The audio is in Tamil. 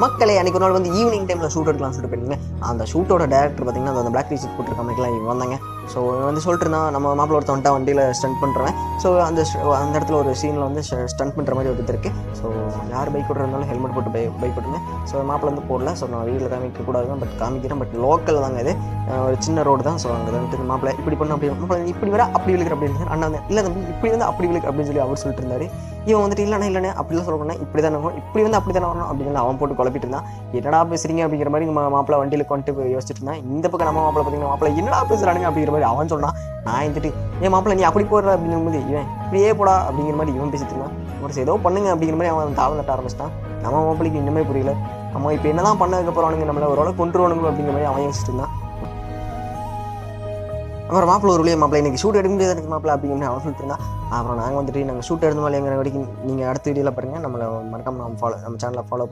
மக்களே அன்றைக்கி ஒரு நாள் வந்து ஈவினிங் டைமில் ஷூட் எடுக்கலாம் சொல்லிட்டு போயிருந்தீங்க. அந்த ஷூட்டோட டேரக்டர் பார்த்தீங்கன்னா அந்த பிளாக் டிஷர்ட் போட்டிருக்க மாதிரிலாம் இவங்க வந்தாங்க. ஸோ வந்து சொல்லிட்டு இருந்தான், நம்ம மாப்பிள்ள ஒருத்தவன்ட்டா வண்டியில் ஸ்டண்ட் பண்ணுறேன். ஸோ அந்த இடத்துல ஒரு சீனில் வந்து ஸ்டண்ட் பண்ணுற மாதிரி ஒரு இது இருக்குது. ஸோ யார் பைக் ஓட்டுறதுனாலும் ஹெல்மெட் போட்டு பைக் ஓட்டுங்க. ஸோ மாப்பிள்ள வந்து போடல. ஸோ நான் வீட்டில் காமிக்கக்கூடாது தான், பட் காமிக்கிறேன். பட் லோக்கல் தாங்க இது, ஒரு சின்ன ரோடு தான். ஸோ அங்கே வந்துட்டு மாப்பிள்ள இப்படி பண்ண அப்படி மாப்பிள்ள இப்படி வர அப்படி விழுக்கிற அப்படின்னு அண்ணா வந்து இல்லை தம்பி இப்படி வந்து அப்படி விழுக்கு அப்படின்னு சொல்லி அவர் சொல்லிட்டு இருந்தார். இவன் வந்துட்டு இல்லைண்ணே அப்படிலாம் சொல்லணும், இப்படி தான் இருக்கும், இப்படி வந்து அப்படி தானே வரணும் அப்படின்னு அவன் போட்டு குழப்பிட்டு இருந்தான். என்னடா பேசுறீங்க அப்படிங்கிற மாதிரி மாப்பிள்ள வண்டியில் கொண்டு யோசிச்சுட்டு இருந்தான். இந்த பக்கம் நம்ம மாப்பிள்ள பார்த்தீங்கன்னா மாப்பிள்ள என்னடா பேசுறானுங்க அப்படிங்கிற மாதிரி அவன் சொன்னான். நான் இருந்துட்டு ஏன் மாப்பிள்ள நீ அப்படி போடுற அப்படிங்கும்போது இவன் இப்படியே போடா அப்படிங்கிற மாதிரி இவன் பேசிட்டு இருந்தான். ஒரு ஏதோ பண்ணுங்க அப்படிங்கிற மாதிரி அவன் தாவல் தட்ட ஆரம்பிச்சிட்டான். நம்ம மாப்பிள்ளைக்கு இன்னுமே புரியல, நம்ம இப்போ என்னதான் பண்ணதுக்கு அப்புறம் நம்மளை ஒரு அளவுக்கு கொண்டுருவானுங்க அப்படிங்கிற மாதிரி அவன் யோசிச்சுட்டு இருந்தான். அப்புறம் மாப்பிள்ள ஒரு வழியாக மாப்பிள்ள இன்றைக்கி ஷூட் எடுக்க முடியாது எனக்கு மாப்பிள்ள அப்படிங்கிற அவன் சொல்லிட்டு இருந்தான். அப்புறம் நாங்கள் வந்துட்டு நாங்கள் ஷூட் எடுத்த மாதிரி எங்கிற வரைக்கும் நீங்கள் அடுத்த வீடியோவில் பாருங்கள். நம்மளை மறக்காமல் நம்ம சேனலை ஃபாலோ